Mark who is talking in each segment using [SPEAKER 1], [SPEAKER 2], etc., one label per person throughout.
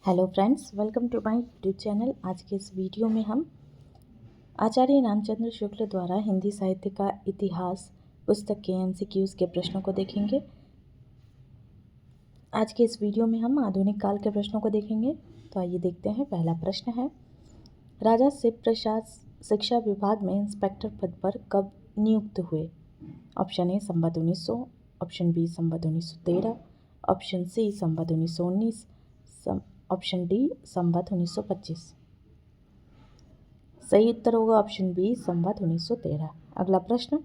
[SPEAKER 1] Hello friends, welcome to my YouTube channel. आज के इस वीडियो में हम आचार्य रामचंद्र शुक्ल द्वारा हिंदी साहित्य का इतिहास पुस्तक के एमसीक्यूज़ के प्रश्नों को देखेंगे। आज के इस वीडियो में हम आधुनिक काल के प्रश्नों को देखेंगे। तो आइए देखते हैं। पहला प्रश्न है, राजा शिव प्रसाद शिक्षा विभाग में इंस्पेक्टर पद पर कब नियुक्त हुए? ऑप्शन ए संवत 1900, ऑप्शन बी संवत 1913, ऑप्शन सी संवत 1919, ऑप्शन डी संवत 1925। सही उत्तर होगा ऑप्शन बी संवत 1913। अगला प्रश्न,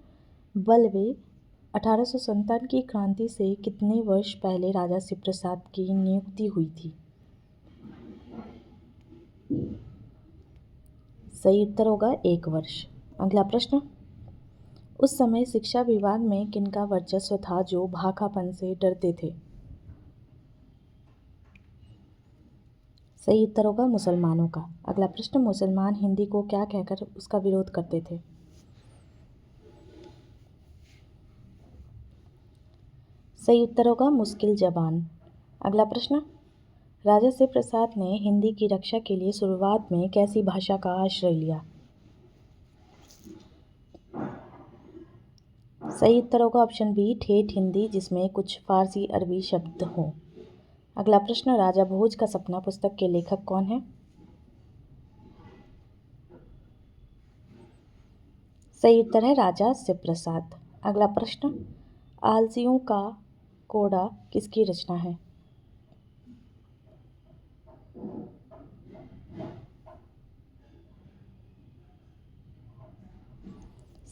[SPEAKER 1] बलवे 1857 की क्रांति से कितने वर्ष पहले राजा शिव प्रसाद की नियुक्ति हुई थी? सही उत्तर होगा 1 वर्ष। अगला प्रश्न, उस समय शिक्षा विभाग में किनका वर्चस्व था जो भाखापन से डरते थे? सही उत्तर होगा मुसलमानों का। अगला प्रश्न, मुसलमान हिंदी को क्या कहकर उसका विरोध करते थे? सही उत्तर होगा मुश्किल जबान। अगला प्रश्न, राजा शिव प्रसाद ने हिंदी की रक्षा के लिए शुरुआत में कैसी भाषा का आश्रय लिया? सही उत्तर होगा ऑप्शन बी ठेठ हिंदी, जिसमें कुछ फारसी अरबी शब्द हों। अगला प्रश्न, राजा भोज का सपना पुस्तक के लेखक कौन है? सही उत्तर है राजा शिव प्रसाद। अगला प्रश्न, आलसियों का कोड़ा किसकी रचना है?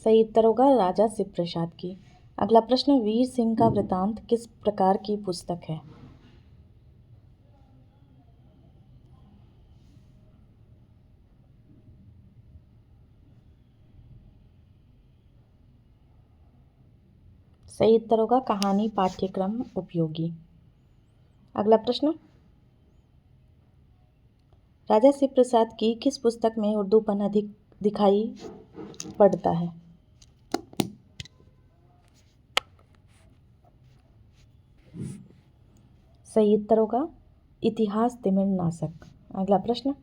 [SPEAKER 1] सही उत्तर होगा राजा शिव प्रसाद की। अगला प्रश्न, वीर सिंह का वृतांत किस प्रकार की पुस्तक है? सही उत्तर होगा कहानी पाठ्यक्रम उपयोगी। अगला प्रश्न, राजा शिव प्रसाद की किस पुस्तक में उर्दूपन अधिक दिखाई पड़ता है? सही उत्तर होगा इतिहास तिमिरनाशक। अगला प्रश्न,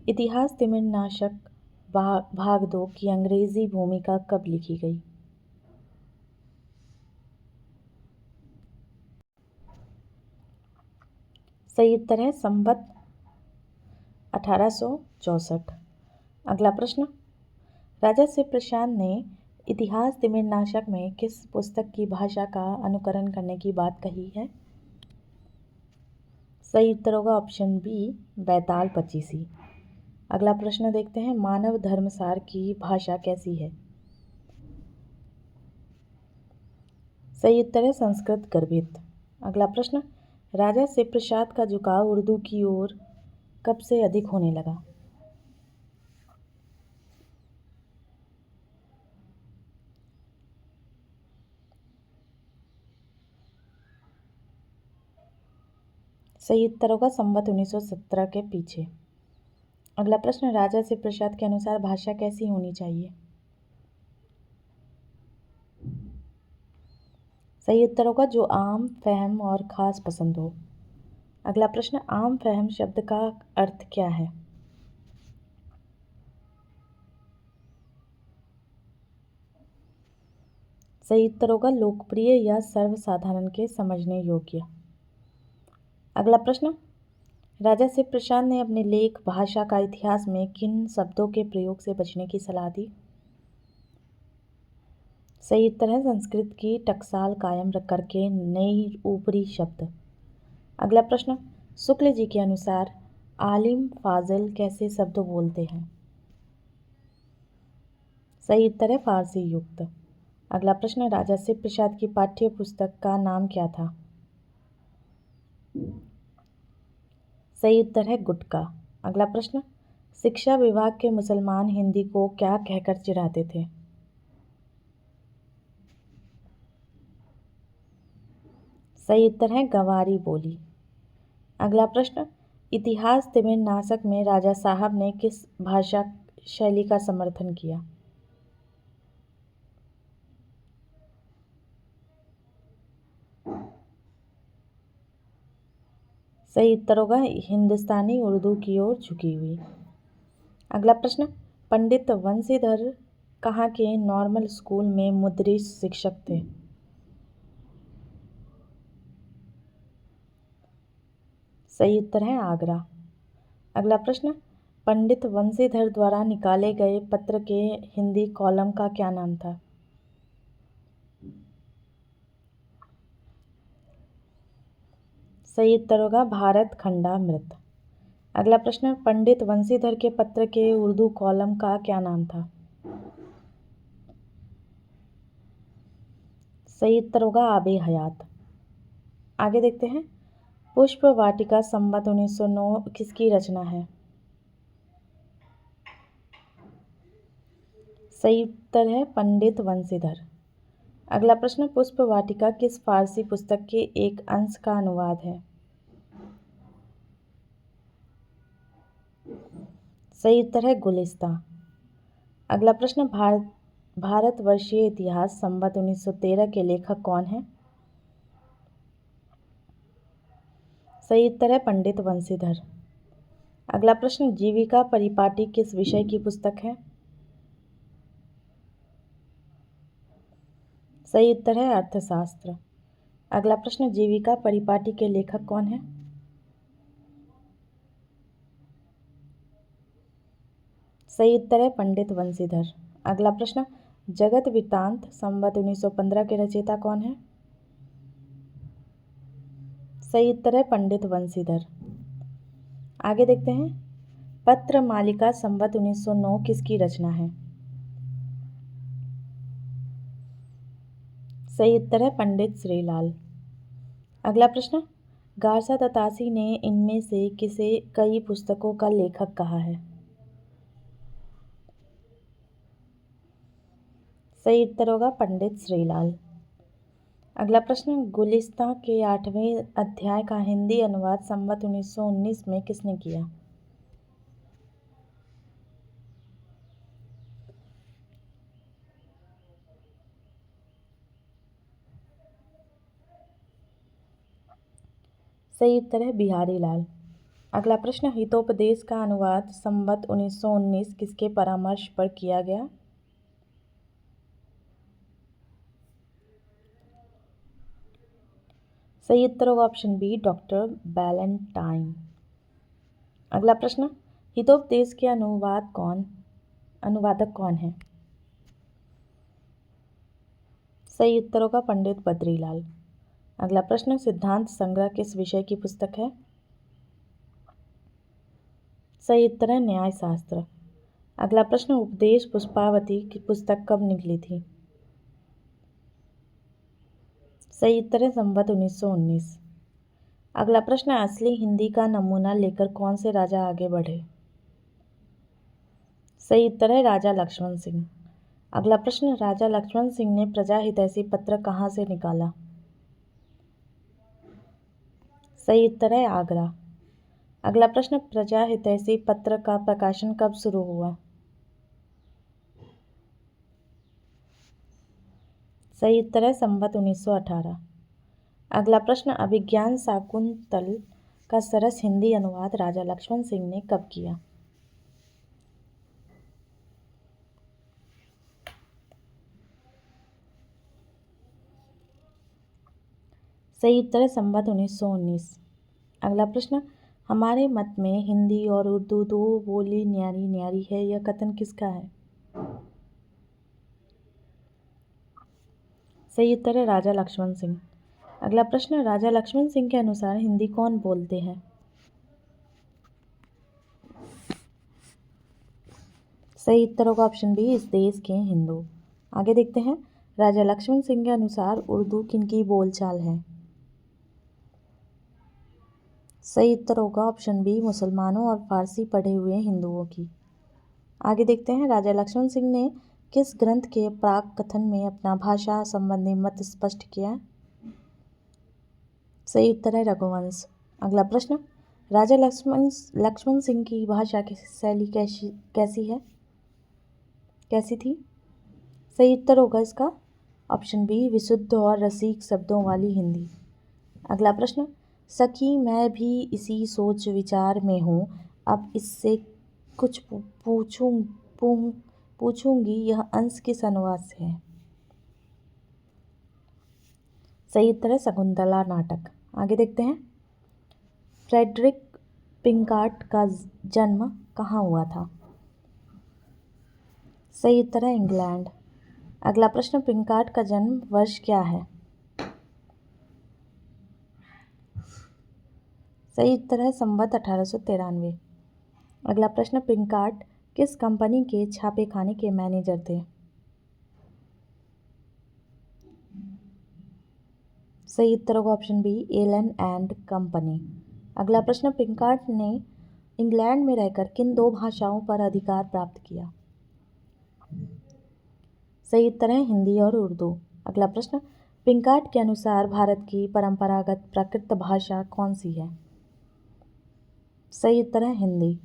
[SPEAKER 1] इतिहास तिमिरनाशक भाग 2 की अंग्रेजी भूमिका कब लिखी गई? सही उत्तर है संवत 1864। अगला प्रश्न, राजा शिव प्रसाद ने इतिहास तिमिरनाशक में किस पुस्तक की भाषा का अनुकरण करने की बात कही है? सही उत्तर होगा ऑप्शन बी बैताल पचीसी। अगला प्रश्न देखते हैं, मानव धर्मसार की भाषा कैसी है? सही उत्तर है संस्कृत गर्भित। अगला प्रश्न, राजा शिव प्रसाद का झुकाव उर्दू की ओर कब से अधिक होने लगा? सही उत्तर होगा संवत 1917 के पीछे। अगला प्रश्न, राजा शिव प्रसाद के अनुसार भाषा कैसी होनी चाहिए? सही उत्तर होगा जो आम, फहम और ख़ास पसंद हो। अगला प्रश्न, आम फहम शब्द का अर्थ क्या है? सही उत्तर होगा लोकप्रिय या सर्वसाधारण के समझने योग्य। अगला प्रश्न, राजा शिव प्रसाद ने अपने लेख भाषा का इतिहास में किन शब्दों के प्रयोग से बचने की सलाह दी? सही उत्तर है संस्कृत की टकसाल कायम रख करके नई ऊपरी शब्द। अगला प्रश्न, शुक्ल जी के अनुसार आलिम फाजिल कैसे शब्द बोलते हैं? सही उत्तर है फारसी युक्त। अगला प्रश्न, राजा शिव प्रसाद की पाठ्य पुस्तक का नाम क्या था? सही उत्तर है गुटका। अगला प्रश्न, शिक्षा विभाग के मुसलमान हिंदी को क्या कहकर चिढ़ाते थे? सही उत्तर है गंवारी बोली। अगला प्रश्न, इतिहास तिमिरनाशक में राजा साहब ने किस भाषा शैली का समर्थन किया? सही उत्तर होगा हिंदुस्तानी उर्दू की ओर झुकी हुई। अगला प्रश्न, पंडित वंशीधर कहाँ के नॉर्मल स्कूल में मुद्रित शिक्षक थे? सही उत्तर है आगरा। अगला प्रश्न, पंडित वंशीधर द्वारा निकाले गए पत्र के हिंदी कॉलम का क्या नाम था? सही उत्तर होगा भारत खंडामृत। अगला प्रश्न, पंडित वंशीधर के पत्र के उर्दू कॉलम का क्या नाम था? सही उत्तर होगा आबे हयात। आगे देखते हैं, पुष्प वाटिका संवत 1909 किसकी रचना है? सही उत्तर है पंडित वंशीधर। अगला प्रश्न, पुष्प वाटिका किस फारसी पुस्तक के एक अंश का अनुवाद है? सही उत्तर है गुलिस्तां। अगला प्रश्न, भारतवर्षीय इतिहास संवत 1913 के लेखक कौन है? सही उत्तर है पंडित वंशीधर। अगला प्रश्न, जीविका परिपाटी किस विषय की पुस्तक है? सही उत्तर है अर्थशास्त्र। अगला प्रश्न, जीविका परिपाटी के लेखक कौन है? सही उत्तर है पंडित वंशीधर। अगला प्रश्न, जगत वृत्तांत संवत 1915 के रचयिता कौन है? सही उत्तर है पंडित वंशीधर। आगे देखते हैं, पत्र मालिका संवत 1909 किसकी रचना है? सही उत्तर है पंडित श्रीलाल। अगला प्रश्न, गारसा दतासी ने इनमें से किसे कई पुस्तकों का लेखक कहा है? सही उत्तर होगा पंडित श्रीलाल। अगला प्रश्न, गुलिस्तां के 8वें अध्याय का हिंदी अनुवाद संवत 1919 में किसने किया? सही उत्तर है बिहारी लाल। अगला प्रश्न, हितोपदेश का अनुवाद संवत 1919 किसके परामर्श पर किया गया? सही उत्तर होगा ऑप्शन बी डॉक्टर बैलेंटाइन। अगला प्रश्न, हितोपदेश के अनुवादक कौन है? सही उत्तर होगा पंडित बद्रीलाल। अगला प्रश्न, सिद्धांत संग्रह किस विषय की पुस्तक है? सही उत्तर है न्याय शास्त्र। अगला प्रश्न, उपदेश पुष्पावती की पुस्तक कब निकली थी? सही उत्तर है संवत 1919। अगला प्रश्न, असली हिंदी का नमूना लेकर कौन से राजा आगे बढ़े? सही उत्तर है राजा लक्ष्मण सिंह। अगला प्रश्न, राजा लक्ष्मण सिंह ने प्रजा हितैषी पत्र कहाँ से निकाला? सही उत्तर है आगरा। अगला प्रश्न, प्रजा हितैषी पत्र का प्रकाशन कब शुरू हुआ? सही उत्तर है संवत 1918। अगला प्रश्न, अभिज्ञान शाकुंतल का सरस हिंदी अनुवाद राजा लक्ष्मण सिंह ने कब किया? सही उत्तर है संवत 1919। अगला प्रश्न, हमारे मत में हिंदी और उर्दू दो बोली न्यारी न्यारी है, यह कथन किसका है? सही उत्तर है राजा लक्ष्मण सिंह। अगला प्रश्न, राजा लक्ष्मण सिंह के अनुसार हिंदी कौन बोलते हैं? सही उत्तर होगा ऑप्शन बी इस देश के हिंदू। आगे देखते हैं, राजा लक्ष्मण सिंह के अनुसार उर्दू किनकी बोलचाल है? सही उत्तर होगा ऑप्शन बी मुसलमानों और फारसी पढ़े हुए हिंदुओं की। आगे देखते हैं, राजा लक्ष्मण सिंह ने किस ग्रंथ के प्राक कथन में अपना भाषा संबंधी मत स्पष्ट किया? सही उत्तर है रघुवंश। अगला प्रश्न, राजा लक्ष्मण सिंह की भाषा की शैली कैसी थी? सही उत्तर होगा इसका ऑप्शन बी विशुद्ध और रसिक शब्दों वाली हिंदी। अगला प्रश्न, सखी मैं भी इसी सोच विचार में हूँ, अब इससे कुछ पूछूंगी, यह अंश किस अनुवाद से है? सही उत्तर है शकुंतला नाटक। आगे देखते हैं, फ्रेडरिक पिंकार्ट का जन्म कहाँ हुआ था? सही उत्तर है इंग्लैंड। अगला प्रश्न, पिंकार्ट का जन्म वर्ष क्या है? सही उत्तर है संवत 1893। अगला प्रश्न, पिंकार्ट किस कंपनी के छापेखाने के मैनेजर थे? सही उत्तर होगा option B, Allen and company. अगला प्रश्न, पिंकार्ट ने इंग्लैंड में रहकर किन 2 भाषाओं पर अधिकार प्राप्त किया? सही उत्तर है हिंदी और उर्दू। अगला प्रश्न, पिंकार्ट के अनुसार भारत की परंपरागत प्राकृत भाषा कौन सी है? सही उत्तर है हिंदी।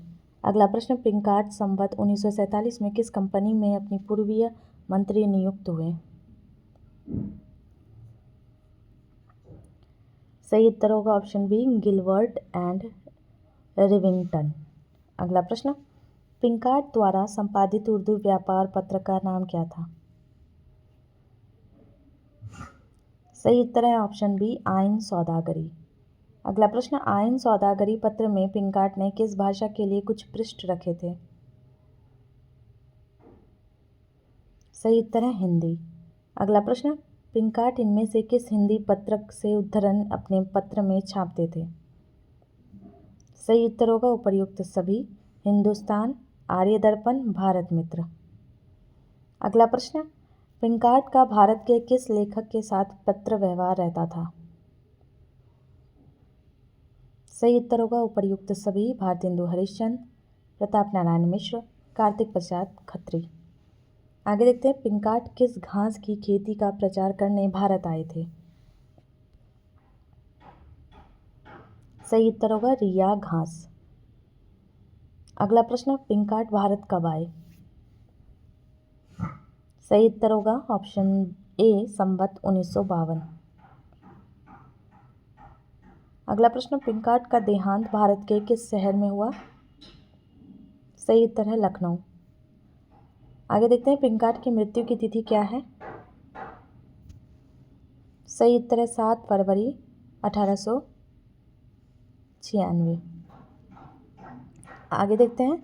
[SPEAKER 1] अगला प्रश्न, पिंकार्ट संवत 1947 में किस कंपनी में अपनी पूर्वीय मंत्री नियुक्त हुए? सही उत्तर होगा ऑप्शन बी, गिलबर्ट एंड रिविंगटन। अगला प्रश्न, पिंकार्ट द्वारा संपादित उर्दू व्यापार पत्र का नाम क्या था? सही उत्तर है ऑप्शन बी, आइन सौदागरी। अगला प्रश्न, आइन सौदागरी पत्र में पिंकार्ट ने किस भाषा के लिए कुछ पृष्ठ रखे थे? सही उत्तर है हिंदी। अगला प्रश्न, पिंकार्ट इनमें से किस हिंदी पत्रक से उद्धरण अपने पत्र में छापते थे? सही उत्तर होगा उपर्युक्त सभी, हिंदुस्तान, आर्य दर्पण, भारत मित्र। अगला प्रश्न, पिंकार्ट का भारत के किस लेखक के साथ पत्र व्यवहार रहता था? सही उत्तर होगा उपर्युक्त सभी, भारतेंदु हरिश्चंद्र, प्रताप नारायण मिश्र, कार्तिक प्रसाद खत्री। आगे देखते हैं, पिंकार्ट किस घास की खेती का प्रचार करने भारत आए थे? सही उत्तर होगा रिया घास। अगला प्रश्न, पिंकार्ट भारत कब आए? सही उत्तर होगा ऑप्शन ए, संवत 1952। अगला प्रश्न, पिंकार्ट का देहांत भारत के किस शहर में हुआ? सही उत्तर है लखनऊ। आगे देखते हैं, पिंकार्ट की मृत्यु की तिथि क्या है? सही उत्तर है 7 फरवरी 1896। आगे देखते हैं,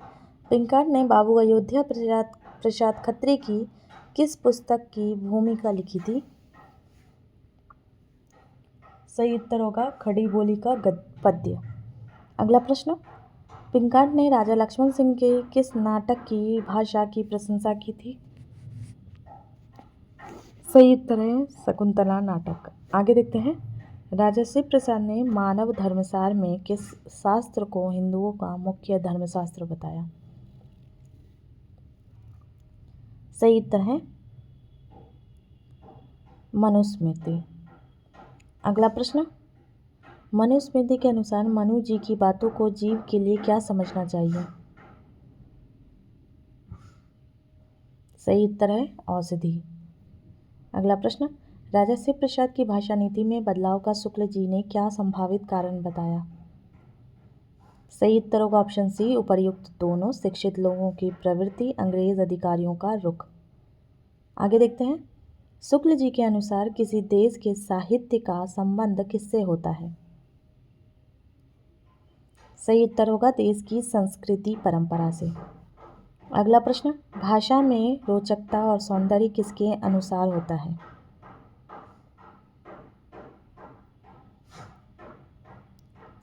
[SPEAKER 1] पिंकार्ट ने बाबू अयोध्या प्रसाद खत्री की किस पुस्तक की भूमिका लिखी थी? सही उत्तर होगा खड़ी बोली का पद्य। अगला प्रश्न, पिंकार्ट ने राजा लक्ष्मण सिंह के किस नाटक की भाषा की प्रशंसा की थी? सही उत्तर है शकुंतला नाटक। आगे देखते हैं, राजा शिव प्रसाद ने मानव धर्मसार में किस शास्त्र को हिंदुओं का मुख्य धर्मशास्त्र बताया? सही उत्तर है मनुस्मृति। अगला प्रश्न, मनुस्मृति के अनुसार मनु जी की बातों को जीव के लिए क्या समझना चाहिए? सही उत्तर है औषधि। अगला प्रश्न, राजा शिव प्रसाद की भाषा नीति में बदलाव का शुक्ल जी ने क्या संभावित कारण बताया? सही उत्तर होगा ऑप्शन सी, उपर्युक्त दोनों, शिक्षित लोगों की प्रवृत्ति, अंग्रेज अधिकारियों का रुख। आगे देखते हैं, शुक्ल जी के अनुसार किसी देश के साहित्य का संबंध किससे होता है? सही उत्तर होगा देश की संस्कृति परंपरा से। अगला प्रश्न, भाषा में रोचकता और सौंदर्य किसके अनुसार होता है?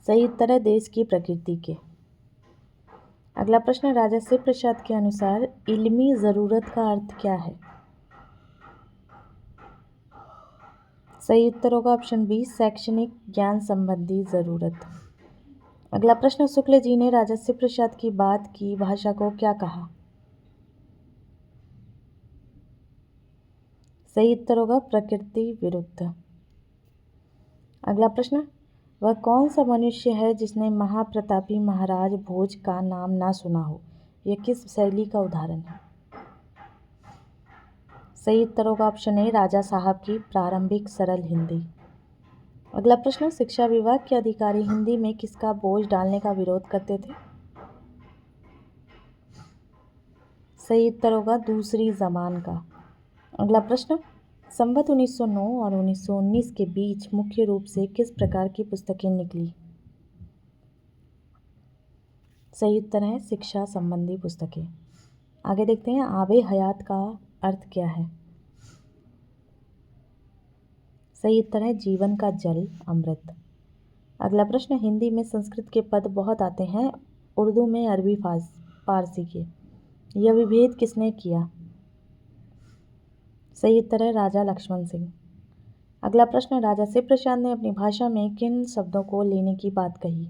[SPEAKER 1] सही उत्तर है देश की प्रकृति के। अगला प्रश्न, राजा शिव प्रसाद के अनुसार इल्मी ज़रूरत का अर्थ क्या है? सही उत्तर होगा ऑप्शन बी, शैक्षणिक ज्ञान संबंधी ज़रूरत। अगला प्रश्न, शुक्ल जी ने राजा शिव प्रसाद की बात की भाषा को क्या कहा? सही उत्तर होगा प्रकृति विरुद्ध। अगला प्रश्न, वह कौन सा मनुष्य है जिसने महाप्रतापी महाराज भोज का नाम ना सुना हो? यह किस शैली का उदाहरण है? सही उत्तर होगा ऑप्शन ए, राजा साहब की प्रारंभिक सरल हिंदी। अगला प्रश्न, शिक्षा विभाग के अधिकारी हिंदी में किसका बोझ डालने का विरोध करते थे? सही उत्तर होगा दूसरी जबान का। अगला प्रश्न, संवत 1909 और 1919 के बीच मुख्य रूप से किस प्रकार की पुस्तकें निकली? सही उत्तर है शिक्षा संबंधी पुस्तकें। आगे देखते हैं, आबे हयात का अर्थ क्या है? सही उत्तर है जीवन का जल, अमृत। अगला प्रश्न, हिंदी में संस्कृत के पद बहुत आते हैं, उर्दू में अरबी फारसी के, यह विभेद किसने किया? सही उत्तर है राजा लक्ष्मण सिंह। अगला प्रश्न, राजा शिव प्रसाद ने अपनी भाषा में किन शब्दों को लेने की बात कही?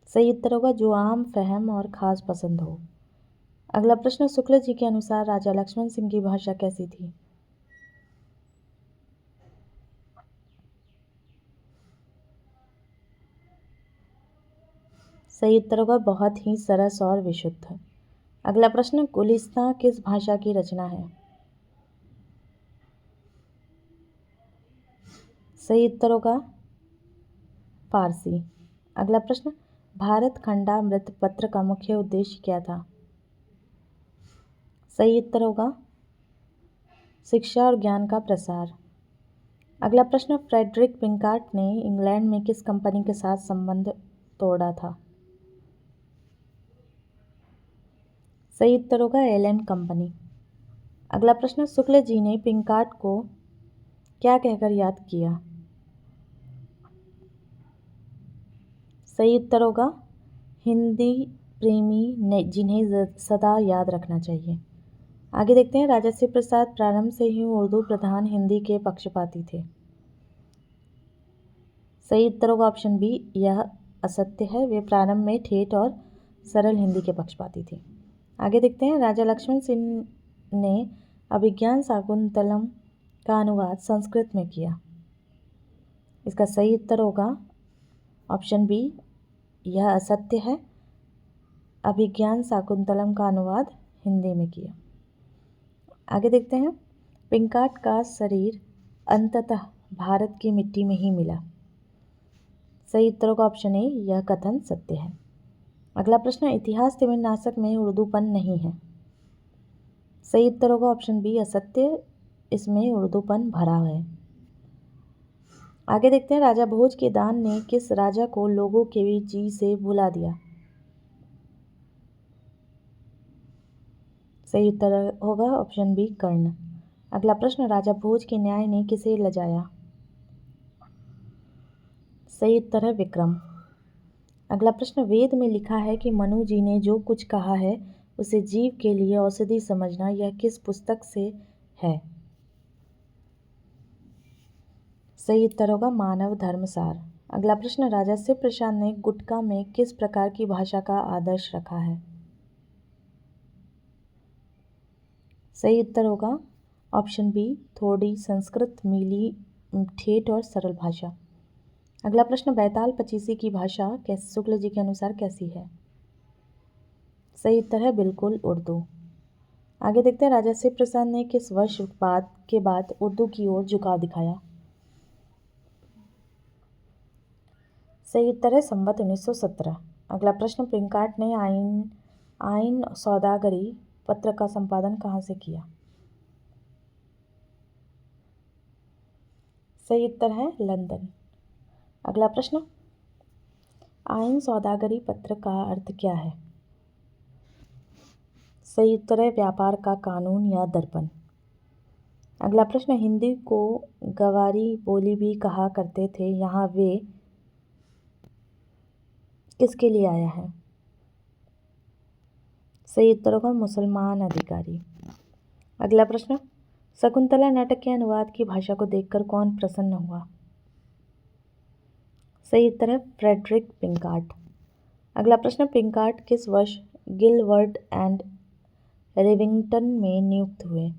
[SPEAKER 1] सही उत्तर होगा जो आम, फहम और खास पसंद हो। अगला प्रश्न, शुक्ल जी के अनुसार राजा लक्ष्मण सिंह की भाषा कैसी थी? सही उत्तर होगा बहुत ही सरस और विशुद्ध। अगला प्रश्न, गुलिस्तां किस भाषा की रचना है? सही उत्तर होगा फारसी। अगला प्रश्न, भारत खंडामृत पत्र का मुख्य उद्देश्य क्या था? सही उत्तर होगा शिक्षा और ज्ञान का प्रसार। अगला प्रश्न, फ्रेडरिक पिंकार्ट ने इंग्लैंड में किस कंपनी के साथ संबंध तोड़ा था? सही उत्तर होगा एलन कंपनी। अगला प्रश्न, शुक्ल जी ने पिंकार्ट को क्या कहकर याद किया? सही उत्तर होगा हिंदी प्रेमी जिन्हें सदा याद रखना चाहिए। आगे देखते हैं, राजा शिव प्रसाद प्रारंभ से ही उर्दू प्रधान हिंदी के पक्षपाती थे। सही उत्तर होगा ऑप्शन बी, यह असत्य है, वे प्रारंभ में ठेठ और सरल हिंदी के पक्षपाती थे। आगे देखते हैं, राजा लक्ष्मण सिंह ने अभिज्ञान शाकुंतलम का अनुवाद संस्कृत में किया। इसका सही उत्तर होगा ऑप्शन बी, यह असत्य है, अभिज्ञान शाकुंतलम का अनुवाद हिंदी में किया। आगे देखते हैं, पिंकार्ट का शरीर अंततः भारत की मिट्टी में ही मिला। सही उत्तर होगा ऑप्शन ए, यह कथन सत्य है। अगला प्रश्न, इतिहास तिमिरनाशक में उर्दूपन नहीं है। सही उत्तर होगा ऑप्शन बी, असत्य, इसमें उर्दूपन भरा है। आगे देखते हैं, राजा भोज के दान ने किस राजा को लोगों के जी से भुला दिया? सही उत्तर होगा ऑप्शन बी, कर्ण। अगला प्रश्न, राजा भोज के न्याय ने किसे लजाया? सही उत्तर है विक्रम। अगला प्रश्न, वेद में लिखा है कि मनु जी ने जो कुछ कहा है उसे जीव के लिए औषधि समझना, यह किस पुस्तक से है? सही उत्तर होगा मानव धर्मसार। अगला प्रश्न, राजा शिव प्रसाद ने गुटका में किस प्रकार की भाषा का आदर्श रखा है? सही उत्तर होगा ऑप्शन बी, थोड़ी संस्कृत मिली ठेठ और सरल भाषा। अगला प्रश्न, बैताल पचीसी की भाषा शुक्ल जी के अनुसार कैसी है? सही उत्तर है बिल्कुल उर्दू। आगे देखते हैं, राजा शिव प्रसाद ने किस वर्ष के बाद उर्दू की ओर झुकाव दिखाया? सही उत्तर है संवत 1917। अगला प्रश्न, पिंकार्ट ने आइन सौदागरी पत्र का संपादन कहाँ से किया? सही उत्तर है लंदन। अगला प्रश्न, आइन सौदागरी पत्र का अर्थ क्या है? सही उत्तर है व्यापार का कानून या दर्पण। अगला प्रश्न, हिंदी को गवारी बोली भी कहा करते थे, यहाँ वे किसके लिए आया है? सही उत्तर होगा मुसलमान अधिकारी। अगला प्रश्न, शकुंतला नाटक के अनुवाद की भाषा को देखकर कौन प्रसन्न हुआ? सही उत्तर है फ्रेडरिक पिंकार्ट। अगला प्रश्न, पिंकार्ट किस वर्ष गिलबर्ट एंड रिविंगटन में नियुक्त हुए?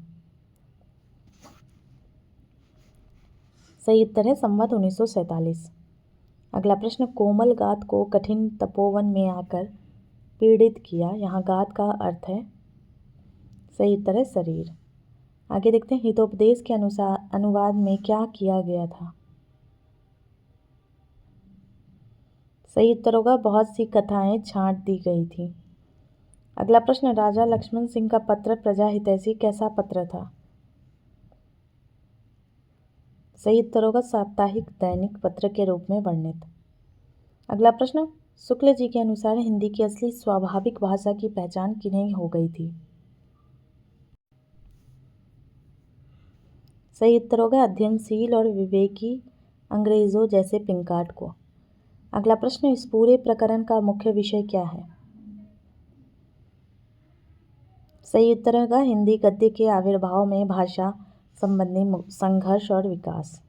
[SPEAKER 1] सही उत्तर है संवत 1947। अगला प्रश्न, कोमल गात को कठिन तपोवन में आकर पीड़ित किया, यहाँ गात का अर्थ है? सही उत्तर है शरीर। आगे देखते हैं, हितोपदेश के अनुसार अनुवाद में क्या किया गया था? सही उत्तर होगा बहुत सी कथाएं छांट दी गई थी। अगला प्रश्न, राजा लक्ष्मण सिंह का पत्र प्रजा हितैषी कैसा पत्र था? सही उत्तर होगा साप्ताहिक दैनिक पत्र के रूप में वर्णित। अगला प्रश्न, शुक्ल जी के अनुसार हिंदी की असली स्वाभाविक भाषा की पहचान किन्हें हो गई थी? सही उत्तर होगा अध्ययनशील और विवेकी अंग्रेजों जैसे पिंकार्ट को। अगला प्रश्न, इस पूरे प्रकरण का मुख्य विषय क्या है? सही उत्तर होगा हिंदी गद्य के आविर्भाव में भाषा संबंधी संघर्ष और विकास।